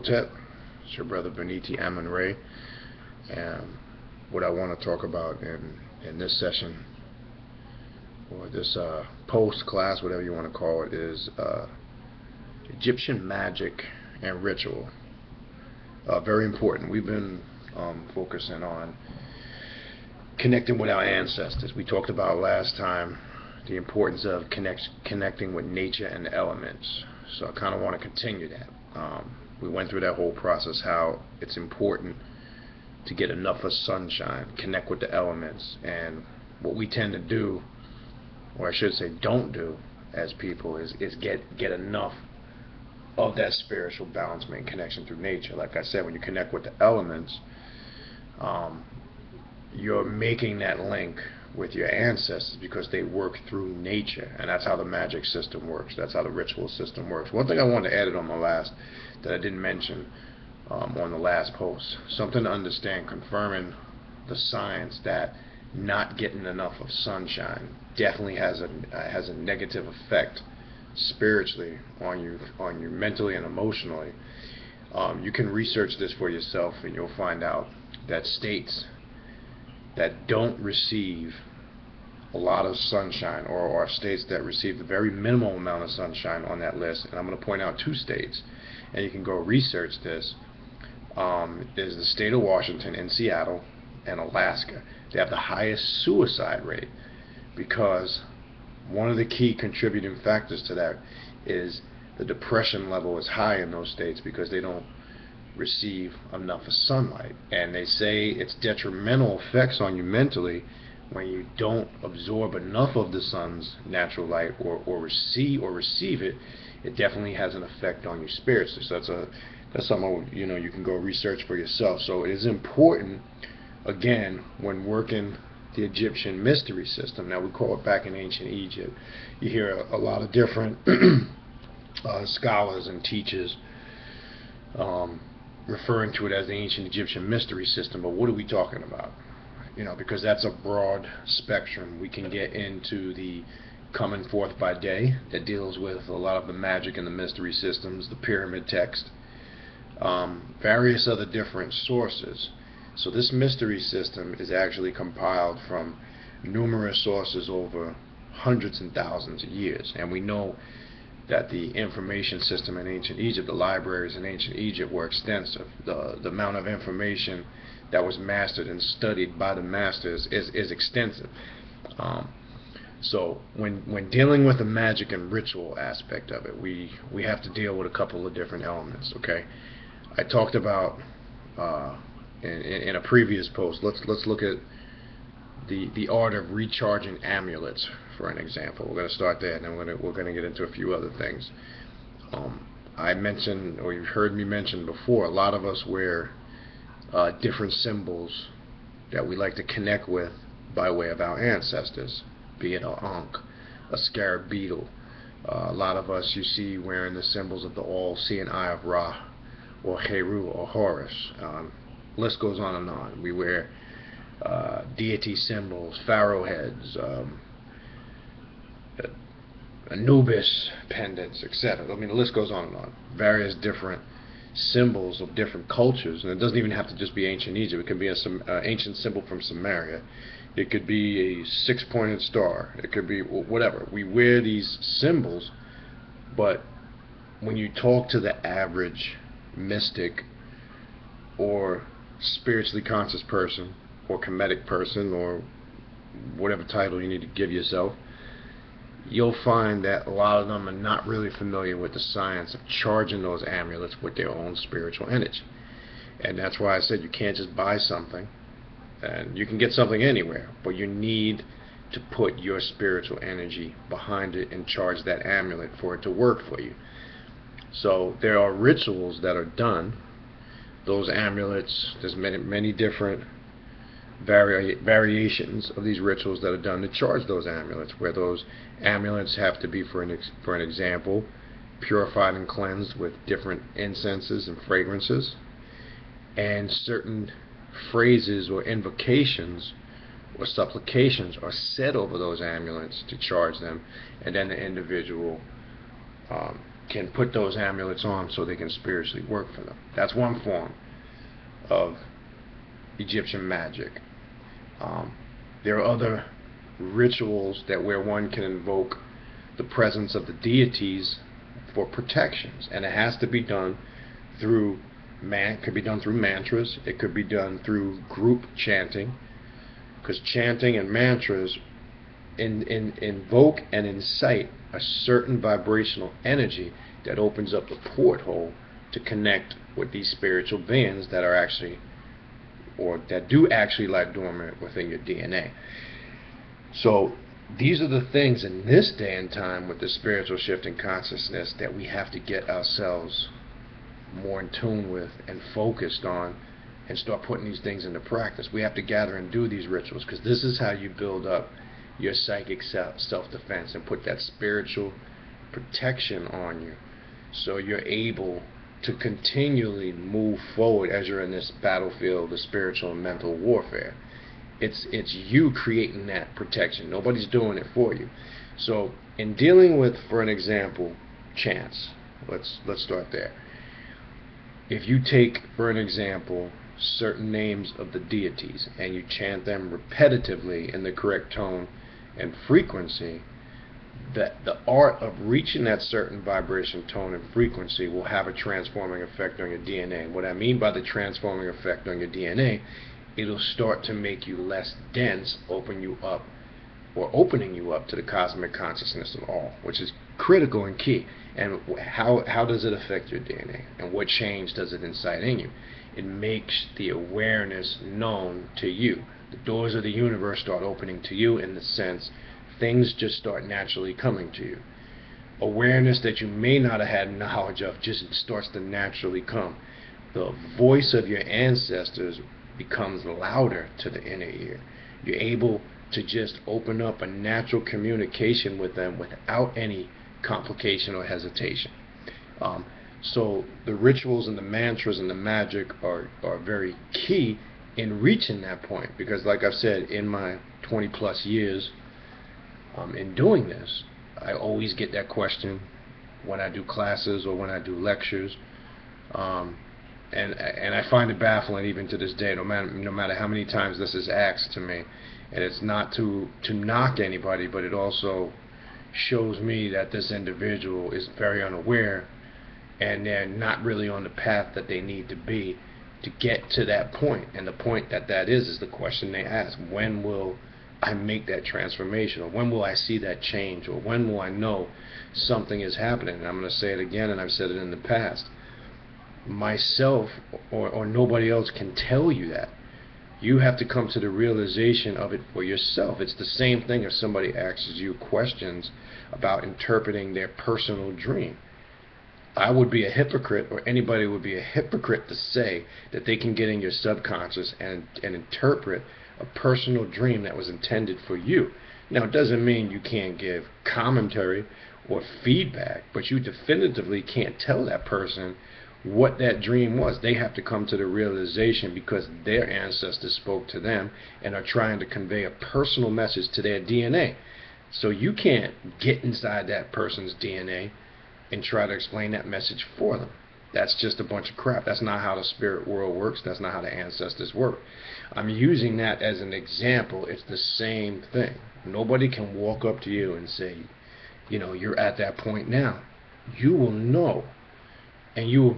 Hotep. It's your brother Beniti Amun Ray. And what I want to talk about in this session, or this post class, whatever you want to call it, is Egyptian magic and ritual. Very important. We've been focusing on connecting with our ancestors. We talked about last time the importance of connecting with nature and the elements. So I kind of want to continue that. We went through that whole process, how it's important to get enough of sunshine, connect with the elements, and what we tend to do, or I should say don't do as people, is get enough of that spiritual balance and connection through nature. Like I said, when you connect with the elements, you're making that link with your ancestors because they work through nature, and that's how the magic system works. That's how the ritual system works. One thing I wanted to add on my last that I didn't mention on the last post, something to understand, confirming the science that not getting enough of sunshine definitely has a negative effect spiritually on you mentally and emotionally. You can research this for yourself, and you'll find out that states that don't receive a lot of sunshine, or states that receive the very minimal amount of sunshine on that list, and I'm going to point out 2 states, and you can go research this, is the state of Washington and Seattle and Alaska. They have the highest suicide rate because one of the key contributing factors to that is the depression level is high in those states because they don't receive enough of sunlight, and they say it's detrimental effects on you mentally when you don't absorb enough of the sun's natural light or receive it. It definitely has an effect on you spiritually. So that's something you can go research for yourself. So it is important, again, when working the Egyptian mystery system. Now, we call it back in ancient Egypt. You hear a lot of different scholars and teachers referring to it as the ancient Egyptian mystery system. But what are we talking about? Because that's a broad spectrum. We can get into the coming forth by day that deals with a lot of the magic and the mystery systems, the pyramid text, various other different sources. So this mystery system is actually compiled from numerous sources over hundreds and thousands of years, and we know that the information system in ancient Egypt, the libraries in ancient Egypt, were extensive. The amount of information that was mastered and studied by the masters is extensive. So when dealing with the magic and ritual aspect of it, we have to deal with a couple of different elements. Okay, I talked about in a previous post. Let's look at the art of recharging amulets, for an example. We're going to start there, and then we're going to get into a few other things. I mentioned, or you've heard me mention before, a lot of us wear different symbols that we like to connect with by way of our ancestors, be it an ankh, a scarab beetle. A lot of us you see wearing the symbols of the all-seeing eye of Ra, or Heru, or Horus. List goes on and on. We wear deity symbols, pharaoh heads, Anubis pendants, etc. I mean, the list goes on and on. Various different symbols of different cultures, and it doesn't even have to just be ancient Egypt. It could be an ancient symbol from Samaria. It could be a 6-pointed star. It could be whatever. We wear these symbols, but when you talk to the average mystic or spiritually conscious person or comedic person or whatever title you need to give yourself, you'll find that a lot of them are not really familiar with the science of charging those amulets with their own spiritual energy. And that's why I said you can't just buy something, and you can get something anywhere, but you need to put your spiritual energy behind it and charge that amulet for it to work for you. So there are rituals that are done. Those amulets, there's many different variations of these rituals that are done to charge those amulets, where those amulets have to be, for an example, purified and cleansed with different incenses and fragrances, and certain phrases or invocations or supplications are said over those amulets to charge them, and then the individual can put those amulets on so they can spiritually work for them. That's one form of Egyptian magic. There are other rituals that where one can invoke the presence of the deities for protections, and it has to be done through could be done through mantras. It could be done through group chanting, because chanting and mantras invoke and incite a certain vibrational energy that opens up the porthole to connect with these spiritual beings that are actually, or that do actually lie dormant within your DNA. So these are the things in this day and time with the spiritual shift in consciousness that we have to get ourselves more in tune with and focused on, and start putting these things into practice. We have to gather and do these rituals, because this is how you build up your psychic self-defense and put that spiritual protection on you, so you're able to continually move forward as you're in this battlefield of spiritual and mental warfare. It's you creating that protection. Nobody's doing it for you. So in dealing with, for an example, chants, let's start there. If you take, for an example, certain names of the deities and you chant them repetitively in the correct tone and frequency, that the art of reaching that certain vibration, tone, and frequency will have a transforming effect on your DNA. And what I mean by the transforming effect on your DNA, it'll start to make you less dense, opening you up to the cosmic consciousness of all, which is critical and key. And how does it affect your DNA? And what change does it incite in you? It makes the awareness known to you. The doors of the universe start opening to you, in the sense things just start naturally coming to you. Awareness that you may not have had knowledge of just starts to naturally come. The voice of your ancestors becomes louder to the inner ear. You're able to just open up a natural communication with them without any complication or hesitation. So the rituals and the mantras and the magic are very key in reaching that point, because like I've said, in my 20 plus years in doing this, I always get that question when I do classes or when I do lectures, and I find it baffling even to this day, no matter how many times this is asked to me. And it's not to knock anybody, but it also shows me that this individual is very unaware, and they're not really on the path that they need to be to get to that point. And the point that is the question they ask: when will I make that transformation, or when will I see that change, or when will I know something is happening? And I'm going to say it again, and I've said it in the past. Myself or nobody else can tell you that. You have to come to the realization of it for yourself. It's the same thing if somebody asks you questions about interpreting their personal dream. I would be a hypocrite, or anybody would be a hypocrite, to say that they can get in your subconscious and interpret a personal dream that was intended for you. Now, it doesn't mean you can't give commentary or feedback, but you definitively can't tell that person what that dream was. They have to come to the realization, because their ancestors spoke to them and are trying to convey a personal message to their DNA. So you can't get inside that person's DNA and try to explain that message for them. That's just a bunch of crap. That's not how the spirit world works. That's not how the ancestors work. I'm using that as an example. It's the same thing. Nobody can walk up to you and say, you know, you're at that point now. You will know, and you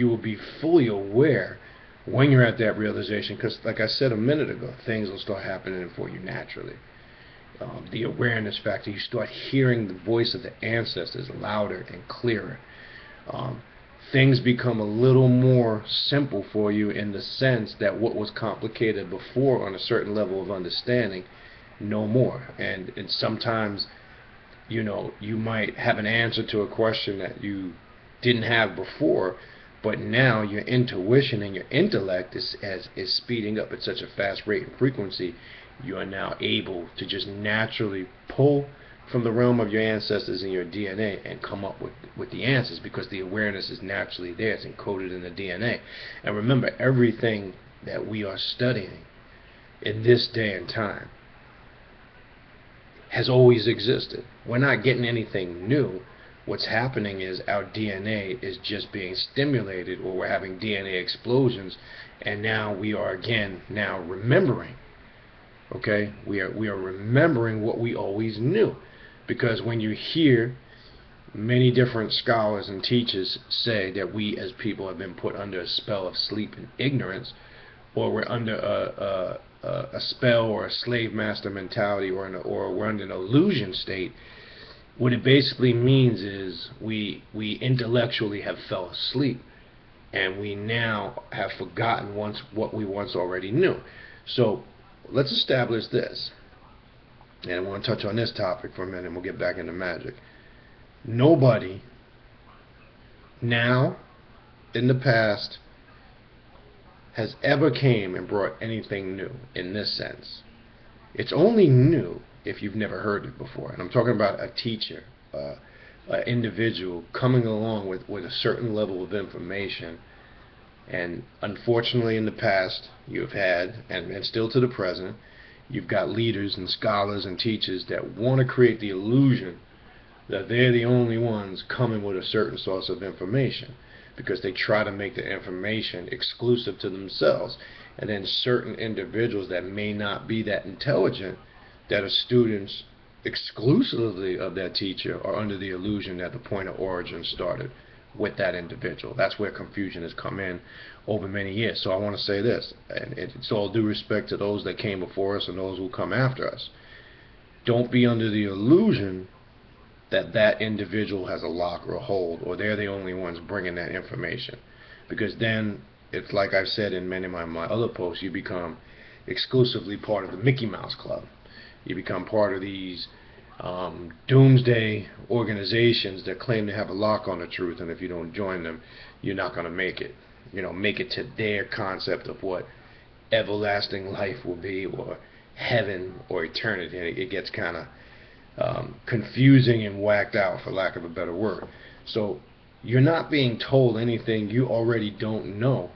will be fully aware when you're at that realization, because like I said a minute ago, things will start happening for you naturally. The awareness factor, you start hearing the voice of the ancestors louder and clearer. Things become a little more simple for you, in the sense that what was complicated before on a certain level of understanding, no more. And sometimes, you know, you might have an answer to a question that you didn't have before, but now your intuition and your intellect is speeding up at such a fast rate and frequency. You are now able to just naturally pull from the realm of your ancestors in your DNA and come up with the answers, because the awareness is naturally there. It's encoded in the DNA. And remember, everything that we are studying in this day and time has always existed. We're not getting anything new. What's happening is our DNA is just being stimulated, or we're having DNA explosions, and now we are again now remembering. Okay, we are remembering what we always knew, because when you hear many different scholars and teachers say that we as people have been put under a spell of sleep and ignorance, or we're under a spell or a slave master mentality, or we're under an illusion state, what it basically means is we intellectually have fell asleep, and we now have forgotten what we once already knew. So let's establish this, and I want to touch on this topic for a minute, and we'll get back into magic. Nobody now, in the past, has ever came and brought anything new in this sense. It's only new if you've never heard it before. And I'm talking about a teacher, an individual coming along with a certain level of information. And unfortunately, in the past, you've had, and still to the present, you've got leaders and scholars and teachers that want to create the illusion that they're the only ones coming with a certain source of information, because they try to make the information exclusive to themselves. And then certain individuals that may not be that intelligent, that are students exclusively of that teacher, are under the illusion that the point of origin started with that individual. That's where confusion has come in over many years. So I want to say this, and it's all due respect to those that came before us and those who come after us. Don't be under the illusion that that individual has a lock or a hold, or they're the only ones bringing that information, because then it's like I've said in many of my other posts, you become exclusively part of the Mickey Mouse Club. You become part of these doomsday organizations that claim to have a lock on the truth, and if you don't join them, you're not going to make it. Make it to their concept of what everlasting life will be, or heaven, or eternity. And it gets kind of confusing and whacked out, for lack of a better word. So you're not being told anything you already don't know.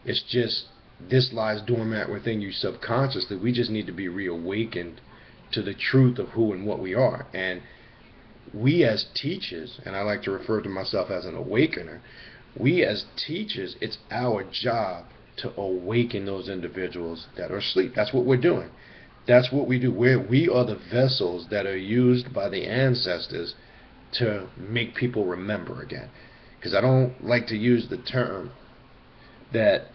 It's just this lies dormant within you subconsciously. We just need to be reawakened to the truth of who and what we are. And we as teachers, and I like to refer to myself as an awakener, we as teachers, it's our job to awaken those individuals that are asleep. That's what we're doing. That's what we do. We are the vessels that are used by the ancestors to make people remember again. Because I don't like to use the term that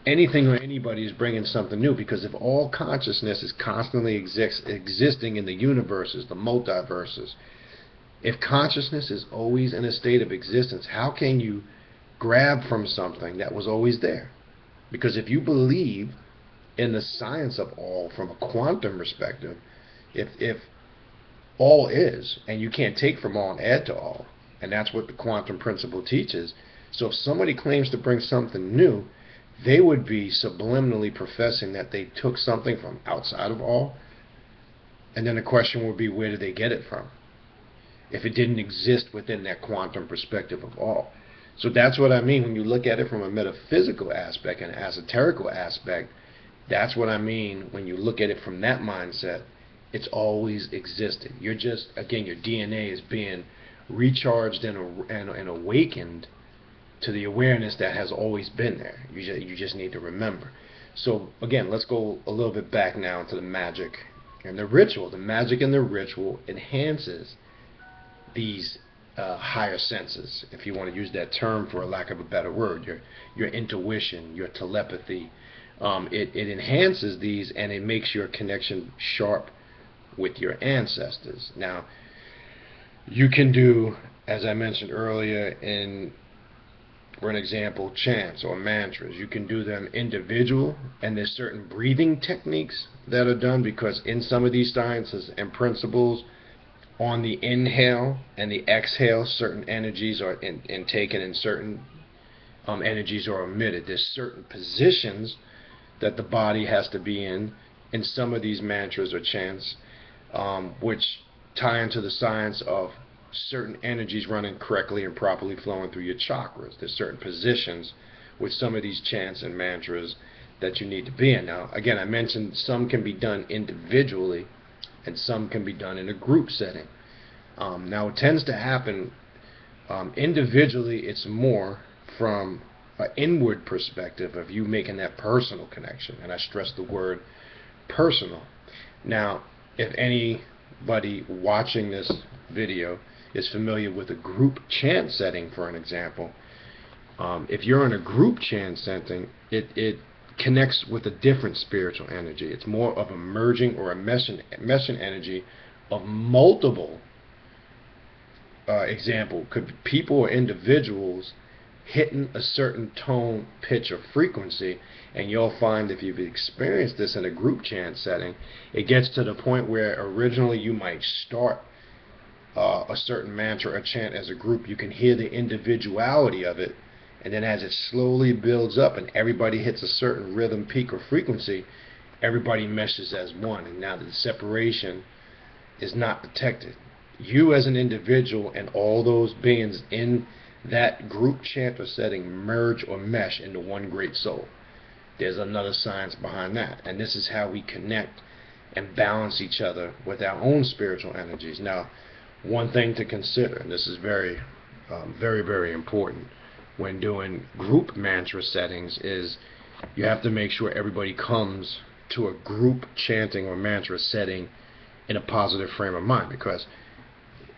anything or anybody is bringing something new, because if all consciousness is constantly existing in the universes, the multiverses, if consciousness is always in a state of existence, how can you grab from something that was always there? Because if you believe in the science of all from a quantum perspective, if all is, and you can't take from all and add to all, and that's what the quantum principle teaches. So if somebody claims to bring something new, they would be subliminally professing that they took something from outside of all, and then the question would be, where did they get it from, if it didn't exist within that quantum perspective of all? So that's what I mean when you look at it from a metaphysical aspect and esoterical aspect. That's what I mean when you look at it from that mindset. It's always existed. You're just, again, your DNA is being recharged and awakened to the awareness that has always been there. You just need to remember. So again, let's go a little bit back now to the magic and the ritual. The magic and the ritual enhances these higher senses, if you want to use that term for a lack of a better word, your intuition, your telepathy. It enhances these, and it makes your connection sharp with your ancestors. Now, you can do, as I mentioned earlier, for an example, chants or mantras. You can do them individual, and there's certain breathing techniques that are done, because in some of these sciences and principles, on the inhale and the exhale, certain energies are intaken and certain energies are omitted. There's certain positions that the body has to be in some of these mantras or chants, which tie into the science of certain energies running correctly and properly flowing through your chakras. There's certain positions with some of these chants and mantras that you need to be in. Now, again, I mentioned some can be done individually and some can be done in a group setting. Now it tends to happen individually. It's more from an inward perspective of you making that personal connection, and I stress the word personal. Now, if anybody watching this video is familiar with a group chant setting, for an example, if you're in a group chant setting, it connects with a different spiritual energy. It's more of a merging or a meshing energy of multiple. Example could be people or individuals hitting a certain tone, pitch, or frequency, and you'll find if you've experienced this in a group chant setting, it gets to the point where originally you might start a certain mantra or chant as a group. You can hear the individuality of it, and then as it slowly builds up and everybody hits a certain rhythm, peak, or frequency, everybody meshes as one, and now the separation is not detected. You as an individual and all those beings in that group chant or setting merge or mesh into one great soul. There's another science behind that, and this is how we connect and balance each other with our own spiritual energies. Now, one thing to consider, and this is very, very important when doing group mantra settings, is you have to make sure everybody comes to a group chanting or mantra setting in a positive frame of mind, because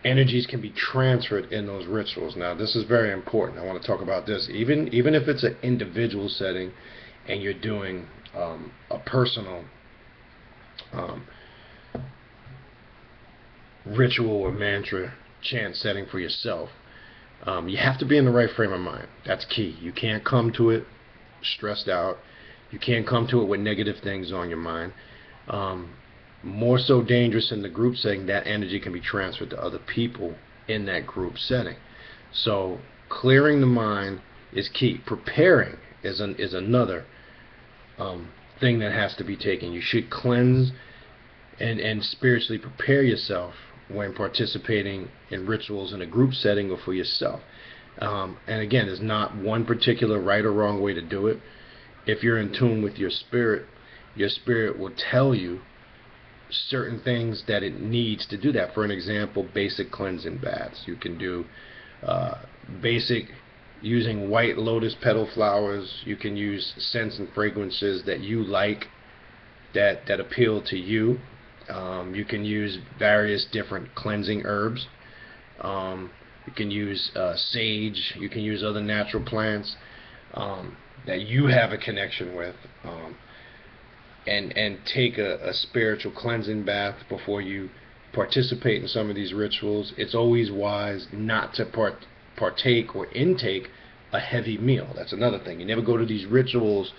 energies can be transferred in those rituals. Now, this is very important. I want to talk about this. Even if it's an individual setting and you're doing a personal ritual or mantra chant setting for yourself, you have to be in the right frame of mind. That's key. You can't come to it stressed out. You can't come to it with negative things on your mind. More so dangerous in the group setting, that energy can be transferred to other people in that group setting. So clearing the mind is key. Preparing is another thing that has to be taken. You should cleanse and spiritually prepare yourself when participating in rituals in a group setting or for yourself. And again, there's not one particular right or wrong way to do it. If you're in tune with your spirit will tell you certain things that it needs to do that. For an example, basic cleansing baths. You can do basic using white lotus petal flowers. You can use scents and fragrances that you like, that appeal to you. You can use various different cleansing herbs. You can use sage. You can use other natural plants that you have a connection with. And take a spiritual cleansing bath before you participate in some of these rituals. It's always wise not to partake or intake a heavy meal. That's another thing. You never go to these rituals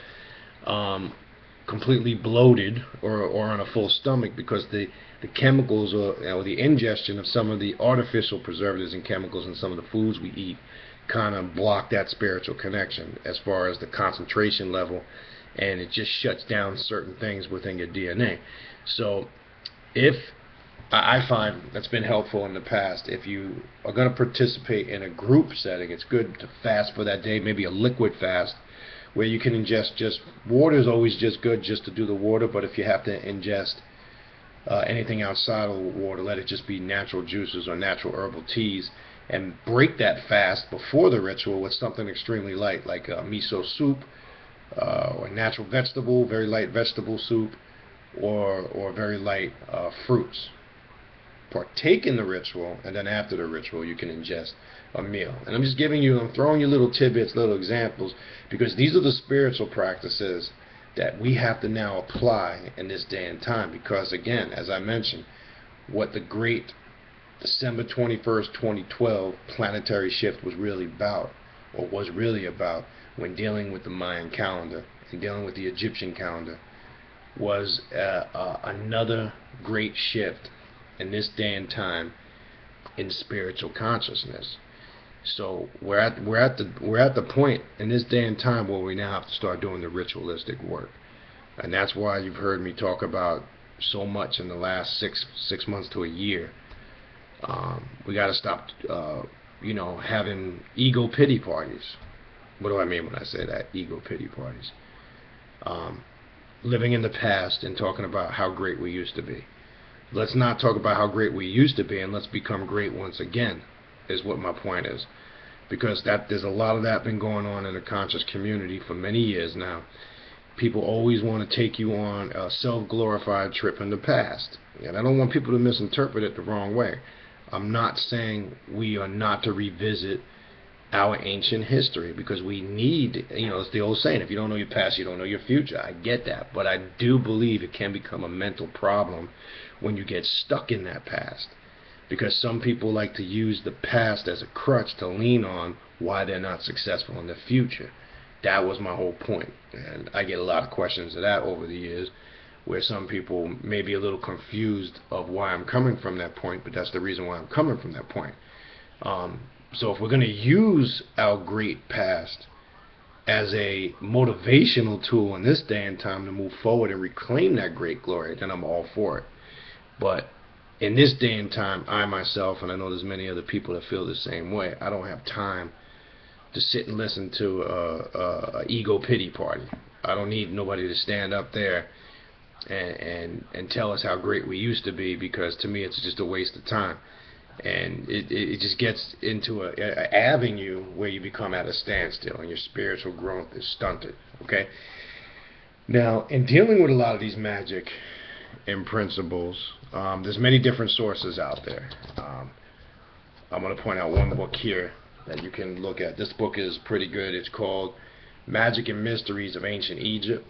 completely bloated or on a full stomach, because the chemicals or the ingestion of some of the artificial preservatives and chemicals in some of the foods we eat kind of block that spiritual connection as far as the concentration level, and it just shuts down certain things within your DNA. So if I find that's been helpful in the past, if you are going to participate in a group setting, it's good to fast for that day, maybe a liquid fast where you can ingest just water. Is always just good just to do the water, but if you have to ingest anything outside of water, let it just be natural juices or natural herbal teas, and break that fast before the ritual with something extremely light, like miso soup, or natural vegetable, very light vegetable soup, or very light fruits. Partake in the ritual, and then after the ritual you can ingest a meal. And I'm throwing you little tidbits, little examples, because these are the spiritual practices that we have to now apply in this day and time. Because again, as I mentioned, what the great December 21st, 2012 planetary shift was really about, when dealing with the Mayan calendar and dealing with the Egyptian calendar, was another great shift in this day and time in spiritual consciousness. So we're at the point in this day and time where we now have to start doing the ritualistic work, and that's why you've heard me talk about so much in the last six months to a year. We got to stop, having ego pity parties. What do I mean when I say that? Ego pity parties. Living in the past and talking about how great we used to be. Let's not talk about how great we used to be, and let's become great once again, is what my point is. Because there's a lot of that been going on in the conscious community for many years now. People always want to take you on a self-glorified trip in the past. And I don't want people to misinterpret it the wrong way. I'm not saying we are not to revisit our ancient history, because we need, it's the old saying, if you don't know your past, you don't know your future. I get that, but I do believe it can become a mental problem when you get stuck in that past, because some people like to use the past as a crutch to lean on why they're not successful in the future. That was my whole point, and I get a lot of questions of that over the years, where some people may be a little confused of why I'm coming from that point, but that's the reason why I'm coming from that point. So if we're going to use our great past as a motivational tool in this day and time to move forward and reclaim that great glory, then I'm all for it. But in this day and time, I myself, and I know there's many other people that feel the same way, I don't have time to sit and listen to a ego pity party. I don't need nobody to stand up there and tell us how great we used to be, because to me it's just a waste of time. And it just gets into an avenue where you become at a standstill and your spiritual growth is stunted. Okay. Now, in dealing with a lot of these magic and principles, there's many different sources out there. I'm going to point out one book here that you can look at. This book is pretty good. It's called Magic and Mysteries of Ancient Egypt.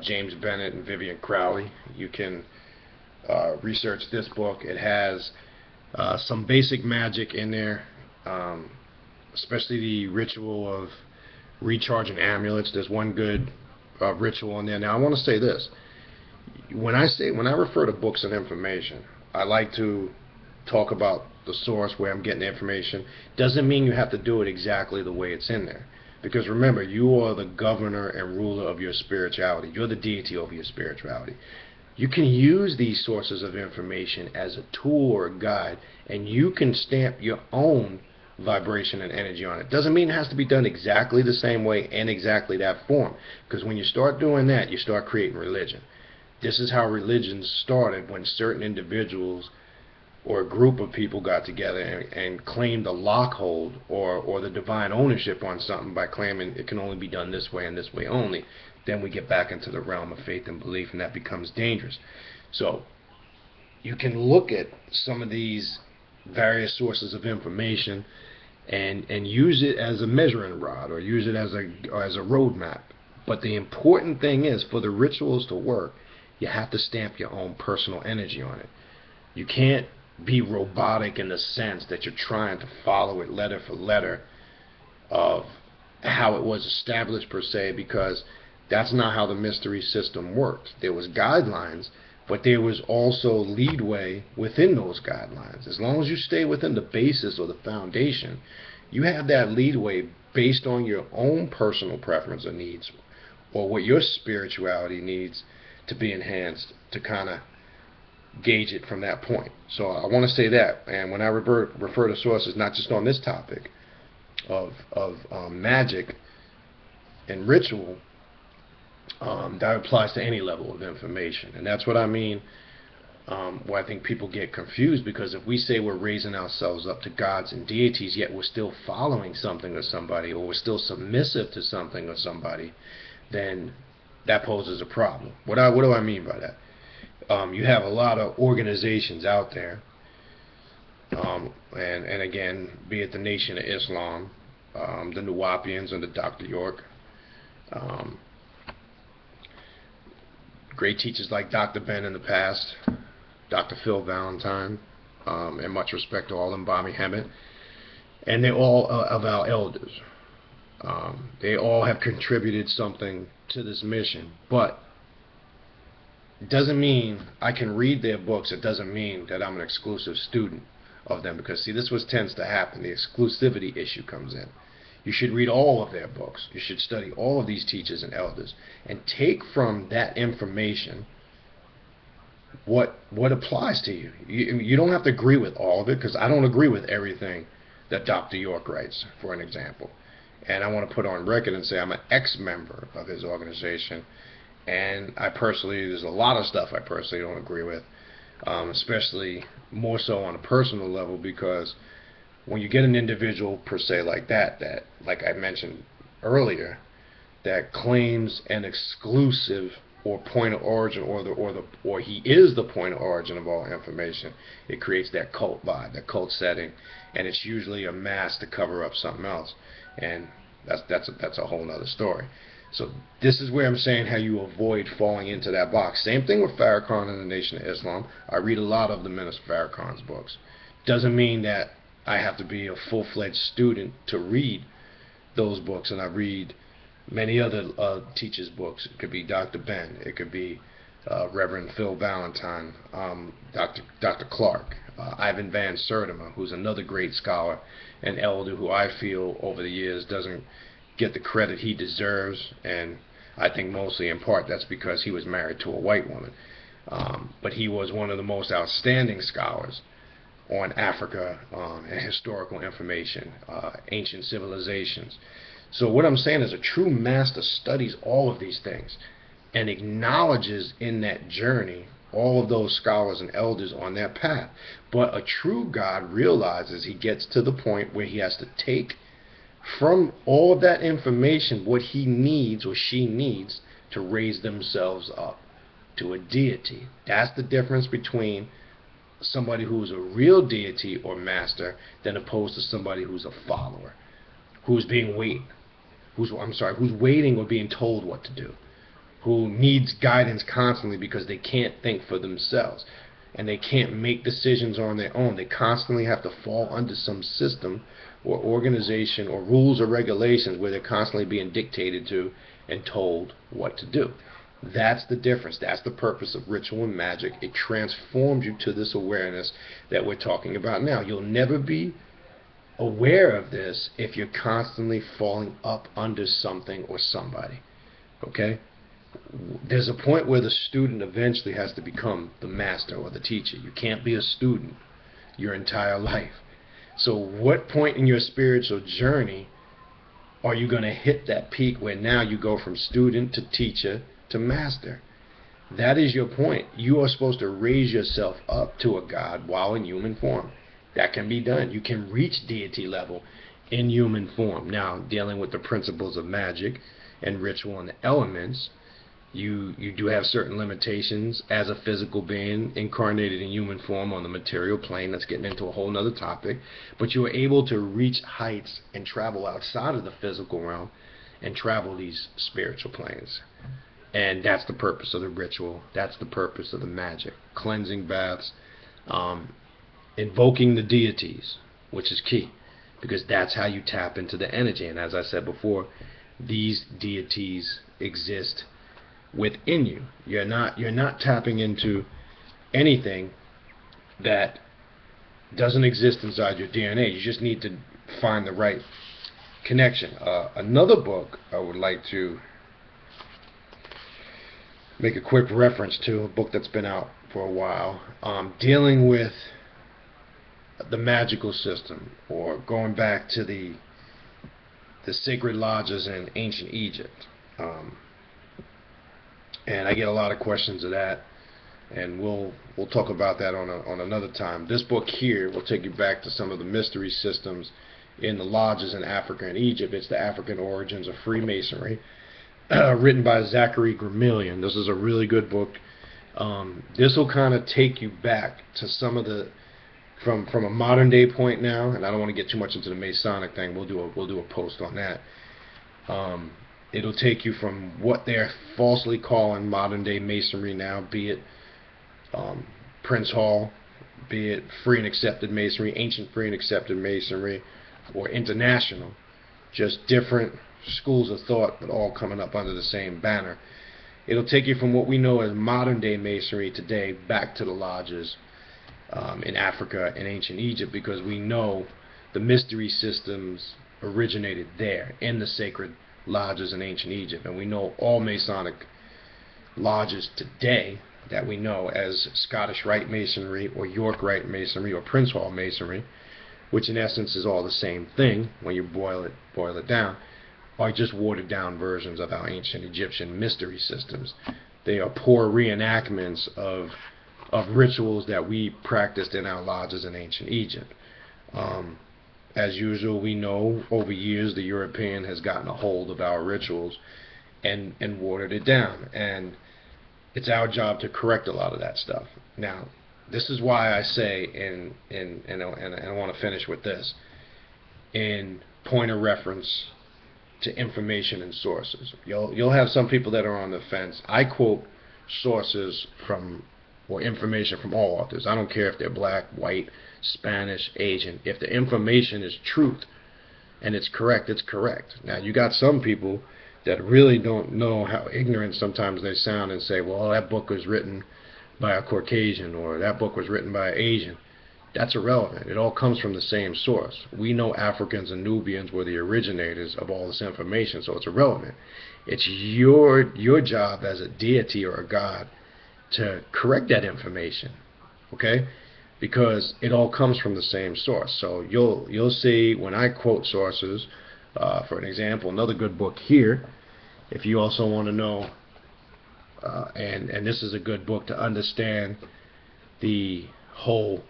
James Bennett and Vivian Crowley. You can research this book. It has some basic magic in there, especially the ritual of recharging amulets. There's one good ritual in there. Now I want to say this. When I refer to books and information, I like to talk about the source where I'm getting the information. Doesn't mean you have to do it exactly the way it's in there. Because remember, you are the governor and ruler of your spirituality. You're the deity over your spirituality. You can use these sources of information as a tool or a guide, and you can stamp your own vibration and energy on it. Doesn't mean it has to be done exactly the same way and exactly that form. Because when you start doing that, you start creating religion. This is how religions started, when certain individuals or a group of people got together and claimed a lockhold or the divine ownership on something by claiming it can only be done this way and this way only. Then we get back into the realm of faith and belief, and that becomes dangerous. So you can look at some of these various sources of information and use it as a measuring rod, or use it as a roadmap. But the important thing is, for the rituals to work, you have to stamp your own personal energy on it. You can't be robotic in the sense that you're trying to follow it letter for letter of how it was established per se, because that's not how the mystery system worked. There was guidelines, but there was also leadway within those guidelines. As long as you stay within the basis or the foundation, you have that leadway based on your own personal preference or needs, or what your spirituality needs to be enhanced, to kind of gauge it from that point. So I want to say that. And when I refer to sources, not just on this topic of magic and ritual, that applies to any level of information. And that's what I mean, where I think people get confused, because if we say we're raising ourselves up to gods and deities, yet we're still following something or somebody, or we're still submissive to something or somebody, then that poses a problem. What do I mean by that? You have a lot of organizations out there, and again, be it the Nation of Islam, the Nuwapians under Dr. York, great teachers like Dr. Ben in the past, Dr. Phil Valentine, and much respect to all of them, Bami Hemmett, and they're all of our elders. They all have contributed something to this mission, but it doesn't mean I can read their books. It doesn't mean that I'm an exclusive student of them, because see, this is what tends to happen. The exclusivity issue comes in. You should read all of their books. You should study all of these teachers and elders and take from that information what applies to you. You don't have to agree with all of it, because I don't agree with everything that Dr. York writes, for an example. And I want to put on record and say I'm an ex-member of his organization, and there's a lot of stuff I personally don't agree with. especially more so on a personal level, because when you get an individual per se like that, like I mentioned earlier, that claims an exclusive or point of origin, or he is the point of origin of all information, it creates that cult vibe, that cult setting, and it's usually a mask to cover up something else, and that's a whole nother story. So this is where I'm saying how you avoid falling into that box. Same thing with Farrakhan and the Nation of Islam. I read a lot of the Minister Farrakhan's books. Doesn't mean that I have to be a full-fledged student to read those books, and I read many other teachers' books. It could be Dr. Ben, it could be Reverend Phil Valentine, Dr. Clark, Ivan Van Sertima, who's another great scholar and elder who I feel over the years doesn't get the credit he deserves, and I think mostly in part that's because he was married to a white woman. But he was one of the most outstanding scholars on Africa and historical information, ancient civilizations. So what I'm saying is a true master studies all of these things and acknowledges in that journey all of those scholars and elders on that path. But a true God realizes he gets to the point where he has to take from all of that information what he needs or she needs to raise themselves up to a deity. That's the difference between somebody who's a real deity or master than opposed to somebody who's a follower, who's who's waiting or being told what to do, who needs guidance constantly because they can't think for themselves and they can't make decisions on their own. They constantly have to fall under some system or organization or rules or regulations where they're constantly being dictated to and told what to do. That's the difference. That's the purpose of ritual and magic. It transforms you to this awareness that we're talking about now. You'll never be aware of this if you're constantly falling up under something or somebody. Okay? There's a point where the student eventually has to become the master or the teacher. You can't be a student your entire life. So what point in your spiritual journey are you going to hit that peak where now you go from student to teacher to master? That is your point. You are supposed to raise yourself up to a God while in human form. That can be done. You can reach deity level in human form. Now, dealing with the principles of magic and ritual and the elements, you do have certain limitations as a physical being incarnated in human form on the material plane. That's getting into a whole nother topic. But you are able to reach heights and travel outside of the physical realm and travel these spiritual planes. And that's the purpose of the ritual. That's the purpose of the magic. Cleansing baths, invoking the deities, which is key, because that's how you tap into the energy. And as I said before, these deities exist within you. You're not tapping into anything that doesn't exist inside your DNA. You just need to find the right connection. Another book I would like to make a quick reference to, a book that's been out for a while, dealing with the magical system, or going back to the sacred lodges in ancient Egypt. And I get a lot of questions of that, and we'll talk about that on another time. This book here will take you back to some of the mystery systems in the lodges in Africa and Egypt. It's the African Origins of Freemasonry, written by Zachary Gramillion. This is a really good book. This will kind of take you back to some of the from a modern day point now, and I don't want to get too much into the Masonic thing. We'll do a post on that. It'll take you from what they're falsely calling modern day Masonry now, be it Prince Hall, be it free and accepted Masonry, ancient free and accepted Masonry, or international, just different schools of thought, but all coming up under the same banner. It'll take you from what we know as modern day Masonry today back to the lodges in Africa and ancient Egypt, because we know the mystery systems originated there in the sacred lodges in ancient Egypt, and we know all Masonic lodges today that we know as Scottish Rite Masonry or York Rite Masonry or Prince Hall Masonry, which in essence is all the same thing when you boil it down, are just watered down versions of our ancient Egyptian mystery systems. They are poor reenactments of of rituals that we practiced in our lodges in ancient Egypt. As usual, we know over years the European has gotten a hold of our rituals and watered it down. And it's our job to correct a lot of that stuff. Now, this is why I say, and I want to finish with this, in point of reference to information and sources. You'll have some people that are on the fence. I quote sources from, or information from, all authors. I don't care if they're black, white, Spanish, Asian. If the information is truth and it's correct, it's correct. Now, you got some people that really don't know how ignorant sometimes they sound and say, well, that book was written by a Caucasian, or that book was written by an Asian. That's irrelevant. It all comes from the same source. We know Africans and Nubians were the originators of all this information, so it's irrelevant. It's your job as a deity or a god to correct that information, okay? Because it all comes from the same source. So you'll see when I quote sources, for an example, another good book here, if you also want to know, and this is a good book to understand the whole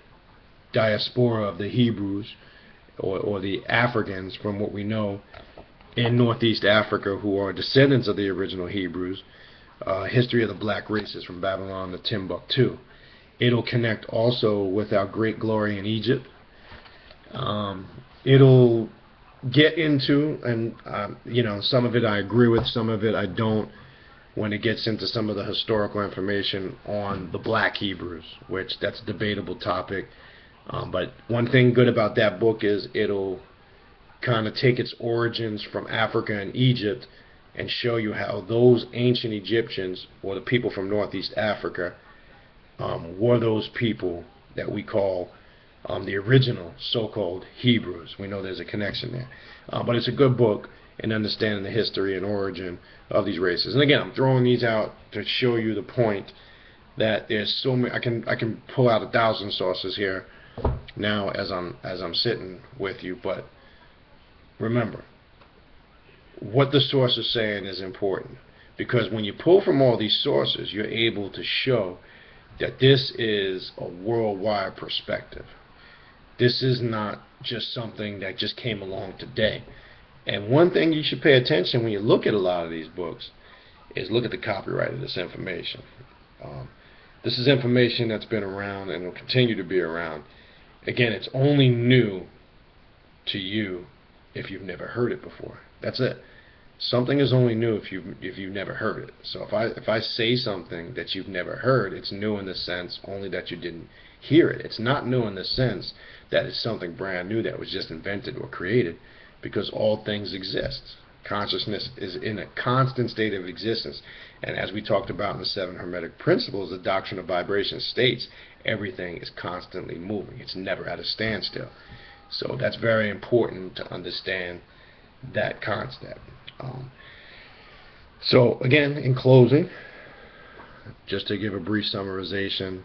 diaspora of the Hebrews, or the Africans, from what we know in Northeast Africa, who are descendants of the original Hebrews, history of the black races from Babylon to Timbuktu. It'll connect also with our great glory in Egypt. It'll get into, and some of it I agree with, some of it I don't, when it gets into some of the historical information on the black Hebrews, which that's a debatable topic. But one thing good about that book is it'll kind of take its origins from Africa and Egypt and show you how those ancient Egyptians, or the people from Northeast Africa, were those people that we call the original so-called Hebrews. We know there's a connection there. But it's a good book in understanding the history and origin of these races. And again, I'm throwing these out to show you the point that there's so many. I can pull out 1,000 sources here now as I'm sitting with you, but remember, what the source is saying is important, because when you pull from all these sources, you're able to show that this is a worldwide perspective. This is not just something that just came along today. And one thing you should pay attention when you look at a lot of these books is look at the copyright of this information. This is information that's been around and will continue to be around. Again, it's only new to you if you've never heard it before. That's it. Something is only new if you've never heard it. So if I say something that you've never heard, it's new in the sense only that you didn't hear it. It's not new in the sense that it's something brand new that was just invented or created, because all things exist. Consciousness is in a constant state of existence. And as we talked about in the 7 Hermetic Principles, the doctrine of vibration states everything is constantly moving. It's never at a standstill. So that's very important to understand that concept. So again, in closing, just to give a brief summarization,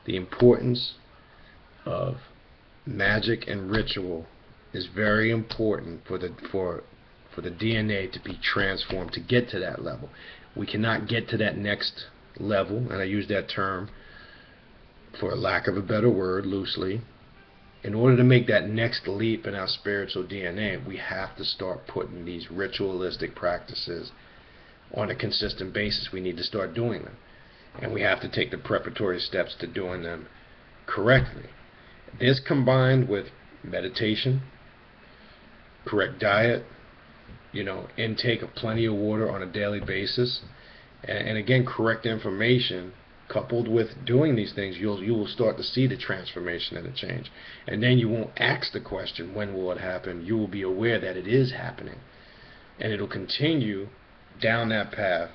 the importance of magic and ritual is very important for the DNA to be transformed, to get to that level. We cannot get to that next level, and I use that term for lack of a better word, loosely. In order to make that next leap in our spiritual DNA, we have to start putting these ritualistic practices on a consistent basis. We need to start doing them. And we have to take the preparatory steps to doing them correctly. This, combined with meditation, correct diet, intake of plenty of water on a daily basis, and again, correct information, coupled with doing these things, you will start to see the transformation and the change. And then you won't ask the question, when will it happen? You will be aware that it is happening. And it'll continue down that path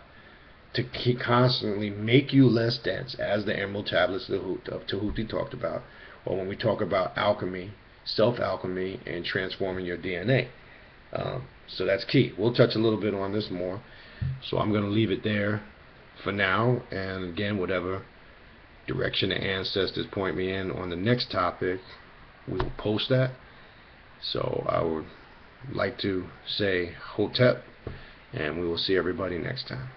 to constantly make you less dense, as the Emerald Tablets of Tahuti talked about, or when we talk about alchemy, self-alchemy, and transforming your DNA. So that's key. We'll touch a little bit on this more. So I'm going to leave it there for now, and again, whatever direction the ancestors point me in on the next topic, we will post that. So I would like to say Hotep, and we will see everybody next time.